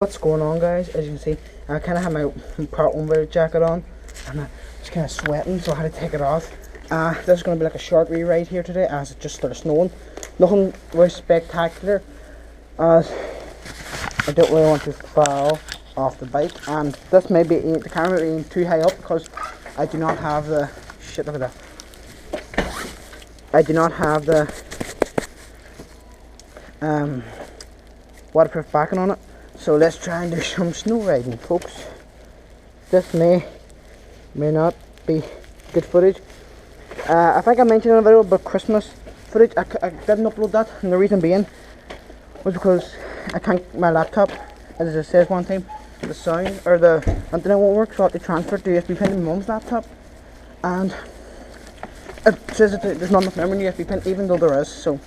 What's going on, guys? As you can see, I kind of have my part 1 wear jacket on and I'm just kind of sweating, so I had to take it off. This is going to be like a short rewrite here today as it just started snowing. Nothing very spectacular, as I don't really want to fall off the bike, and this may be, the camera may be too high up because I do not have the waterproof backing on it. So let's try and do some snow riding, folks. This may not be good footage. I think I mentioned in a video about Christmas footage. I didn't upload that, and the reason being was because I can't, my laptop, as it says one time, the sound or the internet won't work, so I have to transfer it to USB pen to my mum's laptop, and it says that there's not enough memory in the USB pen, even though there is. So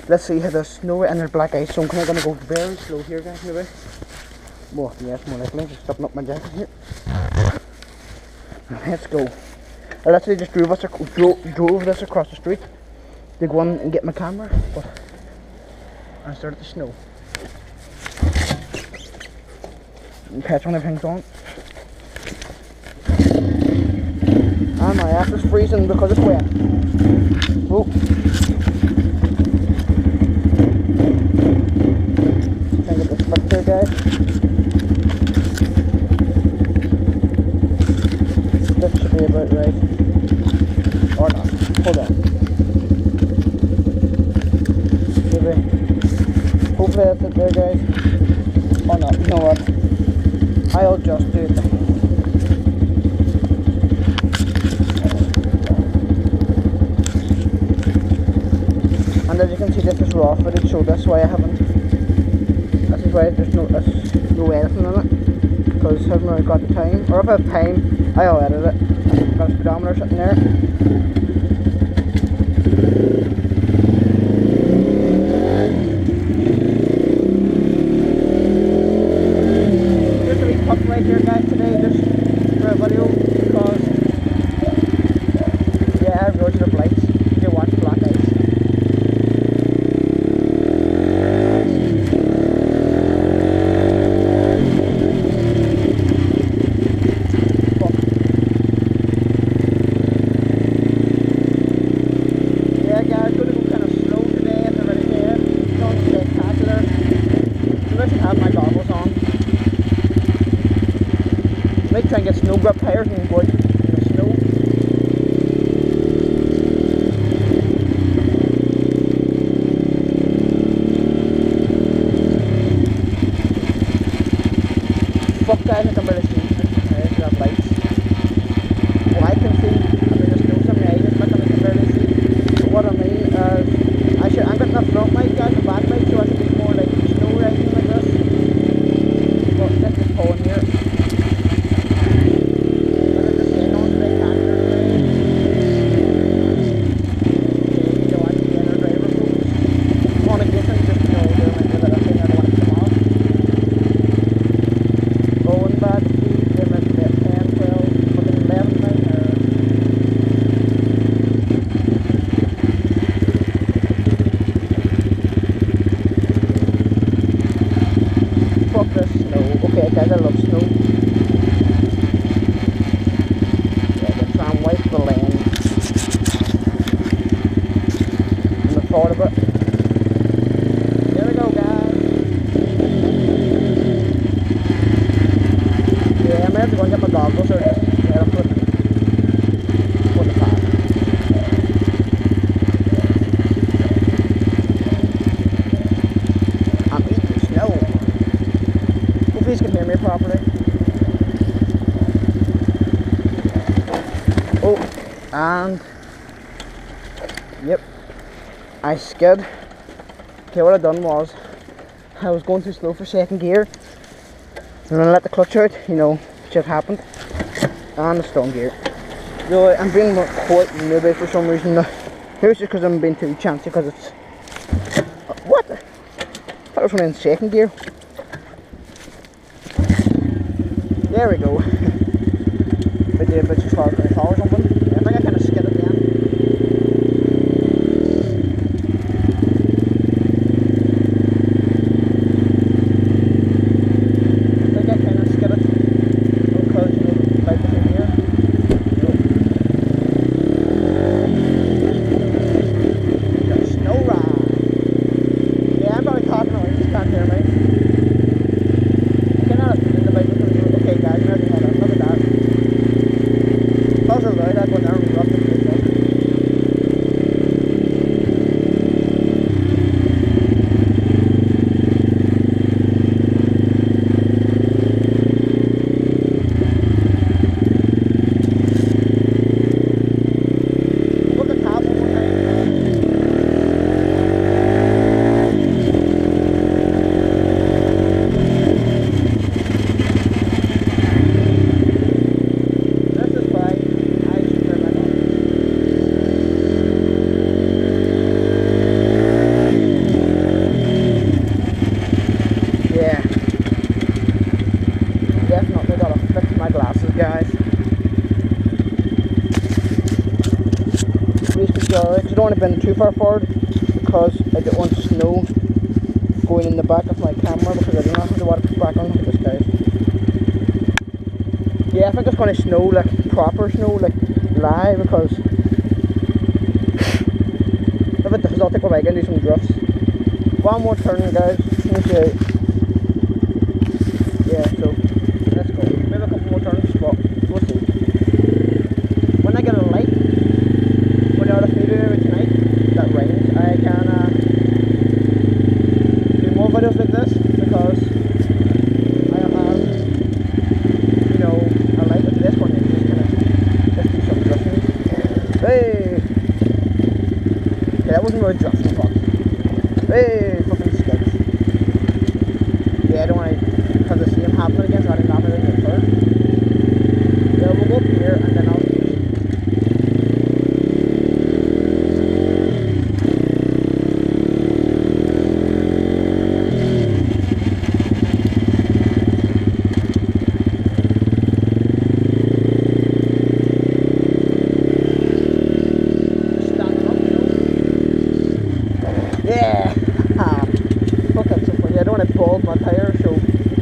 let's see how the snow and there's black ice, so I'm kind of going to go very slow here, guys, maybe. Well, yes, more likely, just stopping up my jacket here. Let's go. I literally just drove this across the street to go on and get my camera, but I started to snow. And petrol and everything's on. And my ass is freezing because it's wet. Whoa. There, guys. That should be about right. Or not. Hold on. Maybe. Hopefully that's it there, guys. Or not. You know what? I'll just do it. And as you can see, this is raw footage, so that's why I haven't. This is why there's no editing on it, because I haven't really got the time. Or if I have time, I'll edit it. I've got a speedometer sitting there. Just a wee puck right here, guys, today, just for a video, because yeah, I really should have lights to watch black ice. Might try and get snow grip tires and go out in the snow. Fuck, guys, I can barely see. I should have lights. Well, I can see, I mean, there's snow from my eyes, but I can barely see. But what I mean is, I'm getting a front mic, guys, a back mic, so I should be more like snow riding like this. But this is pulling here. Okay, guys, I love snow. Yeah, I can try and wipe the land. And the thought of it. There we go, guys. Yeah, I might have to go and get my goggles or just get them for the path. I'm eating snow. Please can hear me properly. Oh, and yep, I skid. Okay, what I done was I was going too slow for second gear, and when I let the clutch out, you know, shit happened, and the stone gear. So I'm being quite newbie for some reason. Maybe it's just because I'm being too chancy, because it's what? I thought it was only in second gear. There we go. But yeah, but just like a or something. Yeah, I think I kind of skid it then. don't want to bend it too far forward because I don't want snow going in the back of my camera because I do not have the waterproof back on. Look at this, guys. Yeah, I think it's going to snow, like proper snow, like live, because if it does, I'll take my bike and do some drifts. One more turn, guys. Let me see. Yeah, so let's go. Maybe a couple more turns, but we'll see. When I get a light, when out of video tonight, that rains, I can do more videos like this because I have, you know, a light like this one and just kind of just do some drifting. Hey! Okay, that wasn't really drifting, but hey, fucking skids. Yeah, I don't want to have the same happen again, so I didn't have it in the first. Yeah, we'll go up here and then I'll my tire, so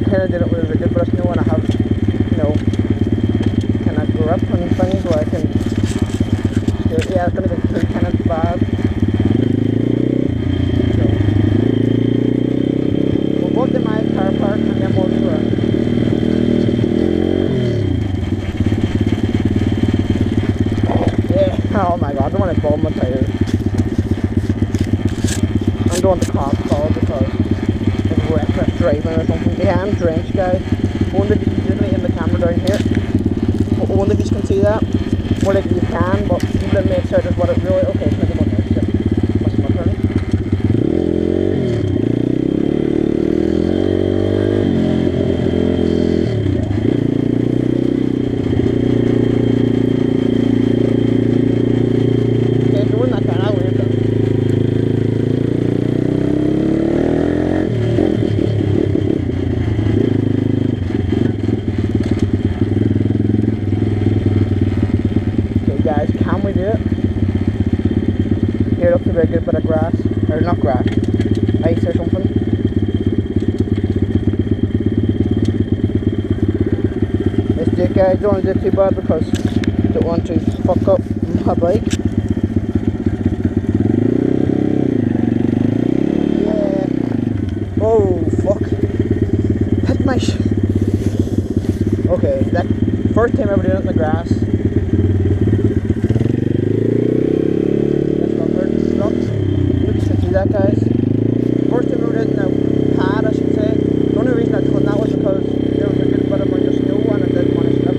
kind of did it with a good bit of snow, and I have, you know, kind of grip and things where I can steer. Yeah, it's going to get too kind of bad. So we'll go to my car park and then we'll do it. Yeah, oh my god, I don't want to bomb my tires. I don't want the cops called because reckless driving or something. Yeah, I'm drenched, guys. I wonder if you can usually in the camera down here. I wonder if you can see that. More like you can, but you didn't make sure just what it really. Okay, it's like about next step. What's my turn? Okay, so we're in that car now. We're done. Guys, can we do it? Here looks to be a good bit of grass, or not grass, ice or something. Let's do it, guys. Don't want to do it too bad because I don't want to fuck up my bike. Yeah. Oh fuck. Hit my okay, that first time ever doing it in the grass. That, guys. First time we were in the pad, I should say. The only reason I told that was because there was a good bit of snow and I didn't want to slip.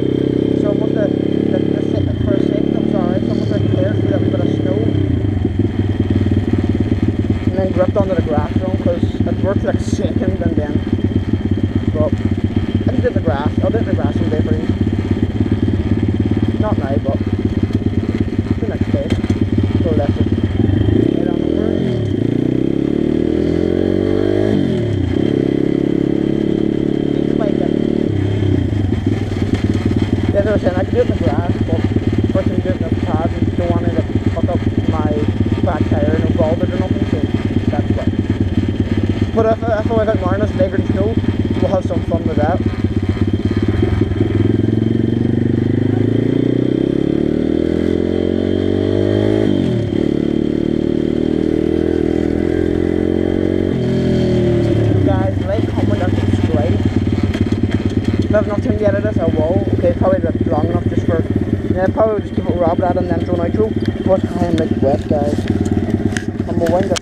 So almost for a second, I'm sorry, it's almost like cleared through that bit of snow. And then gripped onto the grass wrong because it worked like a second and then. But I just did the grass. I'll do it in the grass someday for you. Not now, but the next day. So that's it. As I was saying, I could do it in the grass, but first time do it in the pad and don't want to fuck up my back tire, no bald or nothing, so that's why. But if I got Marnus later in snow, we'll have some fun with that. So guys, like, comment and subscribe. If I have enough time to edit this, I will. Okay, probably that's long enough just for. Yeah, probably just keep it Rob that and then throw an outro. But I am like wet, guys. I'm gonna wind up.